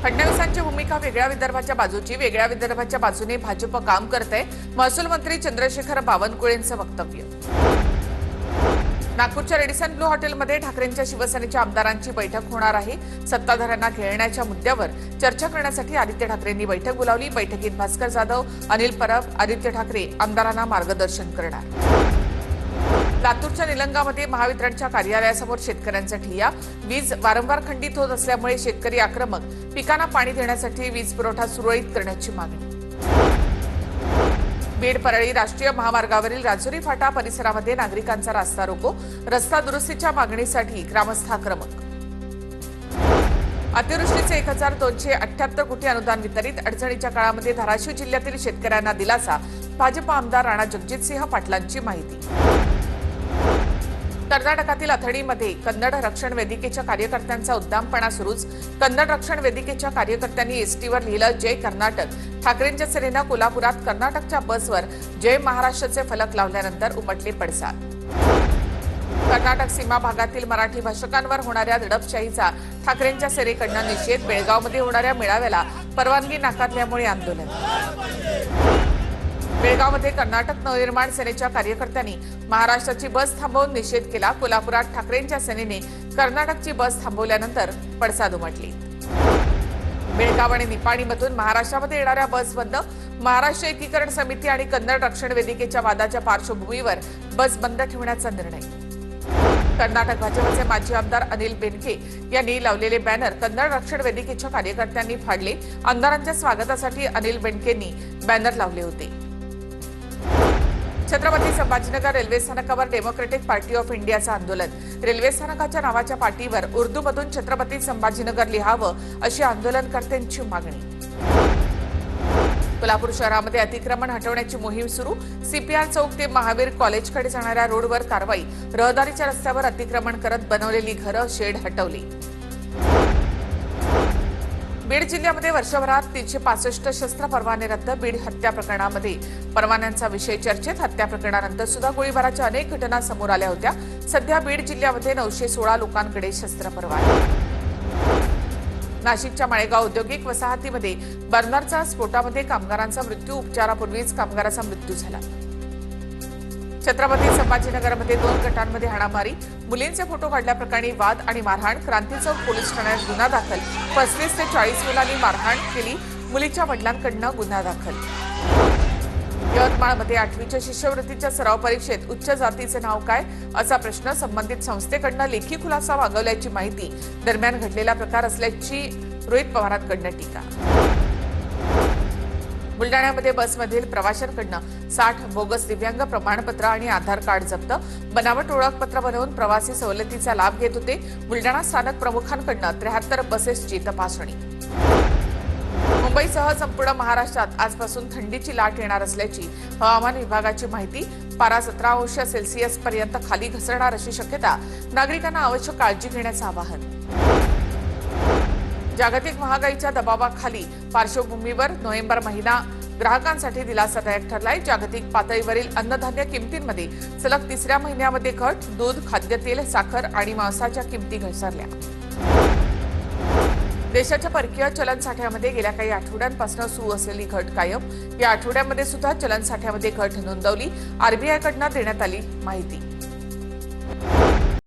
फडणवीसांची भूमिका वेगळ्या विदर्भाच्या बाजूची, वेगळ्या विदर्भाच्या बाजूने भाजप काम करते, महसूल मंत्री चंद्रशेखर बावनकुळेंचं वक्तव्य. नागपूरच्या रेडिसन ब्लू हॉटेलमध्ये ठाकरेंच्या शिवसेनेच्या आमदारांची बैठक होणार आहे. सत्ताधाऱ्यांना घेरण्याच्या मुद्द्यावर चर्चा करण्यासाठी आदित्य ठाकरेंनी बैठक बोलावली. बैठकीत भास्कर जाधव, अनिल परब, आदित्य ठाकरे आमदारांना मार्गदर्शन करणार. लातूरच्या निलंगामध्ये महावितरणच्या कार्यालयासमोर शेतकऱ्यांचा ठिय्या. वीज वारंवार खंडित होत असल्यामुळे शेतकरी आक्रमक. पिकांना पाणी देण्यासाठी वीज पुरवठा सुरळीत करण्याची मागणी. बीड परळी राष्ट्रीय महामार्गावरील राजुरी फाटा परिसरामध्ये नागरिकांचा रास्ता रोको. रस्ता दुरुस्तीच्या मागणीसाठी ग्रामस्थ आक्रमक. अतिवृष्टीचे 1278 कोटी अनुदान वितरित. अडचणीच्या काळामध्ये धाराशिव जिल्ह्यातील शेतकऱ्यांना दिलासा. भाजप आमदार राणा जगजितसिंह पाटलांची माहिती. कर्नाटकातील अथणीमध्ये कन्नड रक्षण वेदिकेच्या कार्यकर्त्यांचा उद्दामपणा सुरूच. कन्नड रक्षण वेदिकेच्या कार्यकर्त्यांनी एसटीवर लिहिलं जय कर्नाटक. ठाकरेंच्या सेनेनं कोल्हापुरात कर्नाटकच्या बसवर जय महाराष्ट्राचे फलक लावल्यानंतर उमटले पडसाद. कर्नाटक सीमा भागातील मराठी भाषकांवर होणाऱ्या दडपशाहीचा ठाकरेंच्या सेनेकडून निषेध. बेळगावमध्ये होणाऱ्या मेळाव्याला परवानगी नाकारल्यामुळे आंदोलन. बेळगावमध्ये कर्नाटक नवनिर्माण सेनेच्या कार्यकर्त्यांनी महाराष्ट्राची बस थांबवून निषेध केला. कोल्हापुरात ठाकरेंच्या सेनेने कर्नाटकची बस थांबवल्यानंतर पडसाद उमटली. बेळगाव आणि निपाणीमधून महाराष्ट्रामध्ये येणाऱ्या बस बंद. महाराष्ट्र एकीकरण समिती आणि कन्नड रक्षण वेदिकेच्या वादाच्या पार्श्वभूमीवर बस बंद ठेवण्याचा निर्णय. कर्नाटक भाजपचे माजी आमदार अनिल बेनके यांनी लावलेले बॅनर कन्नड रक्षण वेदिकेच्या कार्यकर्त्यांनी फाडले. आमदारांच्या स्वागतासाठी अनिल बेनकेंनी बॅनर लावले होते. छत्रपती संभाजीनगर रेल्वे स्थानकावर डेमोक्रेटिक पार्टी ऑफ इंडियाचं आंदोलन. रेल्वे स्थानकाच्या नावाच्या पाटीवर उर्दूमधून छत्रपती संभाजीनगर लिहावं अशी आंदोलनकर्त्यांची मागणी. कोल्हापूर शहरामध्ये अतिक्रमण हटवण्याची मोहीम सुरू. सीपीआर चौक ते महावीर कॉलेजकडे जाणाऱ्या रोडवर कारवाई. रहदारीच्या रस्त्यावर अतिक्रमण करत बनवलेली घरं, शेड हटवली. बीड जिल्ह्यामध्ये वर्षभरात 365 शस्त्र परवाने रद्द. बीड हत्या प्रकरणामध्ये परवान्यांचा विषय चर्चेत. हत्या प्रकरणानंतर सुद्धा गोळीबाराच्या अनेक घटना समोर आल्या होत्या. सध्या बीड जिल्ह्यामध्ये 916 लोकांकडे शस्त्र परवाने. नाशिकच्या माळेगाव औद्योगिक वसाहतीमध्ये बर्नरच्या स्फोटामध्ये कामगारांचा मृत्यू. उपचारापूर्वीच कामगाराचा मृत्यू झाला. छत्रपती संभाजीनगरमध्ये 2 गटांमध्ये हाणामारी. मुलींचे फोटो काढल्याप्रकरणी वाद आणि मारहाण. क्रांती चौक पोलीस ठाण्यात गुन्हा दाखल. 35 ते 40 मुलांनी मारहाण केली. मुलीच्या वडिलांकडून गुन्हा दाखल. यवतमाळमध्ये 8वीच्या शिष्यवृत्तीच्या सराव परीक्षेत उच्च जातीचे नाव काय असा प्रश्न. संबंधित संस्थेकडून लेखी खुलासा मागवल्याची माहिती. दरम्यान घडलेला प्रकार असल्याची रोहित पवारांकडून टीका. बुलडाण्यामध्ये बसमधील प्रवाशांकडून 60 बोगस दिव्यांग प्रमाणपत्र आणि आधार कार्ड जप्त. बनावट ओळखपत्र बनवून प्रवासी सवलतीचा लाभ घेत होते. बुलडाणा स्थानक प्रमुखांकडून 73 बसेसची तपासणी. मुंबईसह संपूर्ण महाराष्ट्रात आजपासून थंडीची लाट येणार असल्याची हवामान विभागाची माहिती. पारा 17 अंश सेल्सिअस पर्यंत खाली घसरणार अशी शक्यता. नागरिकांना आवश्यक काळजी घेण्याचं आवाहन. जागतिक महागाईच्या दबावाखाली पार्श्वभूमीवर नोव्हेंबर महिना ग्राहकांसाठी दिलासादायक ठरलाय. जागतिक पातळीवरील अन्नधान्य किमतींमध्ये सलग 3ऱ्या महिन्यामध्ये घट. दूध, खाद्यतेल, साखर आणि मांसाच्या किमती घसरल्या. देशाच्या परकीय चलनसाठ्यामध्ये गेल्या काही आठवड्यांपासून सुरू असलेली घट कायम. या आठवड्यामध्ये सुद्धा चलनसाठ्यामध्ये घट नोंदवली. आरबीआयकडून देण्यात आली माहिती.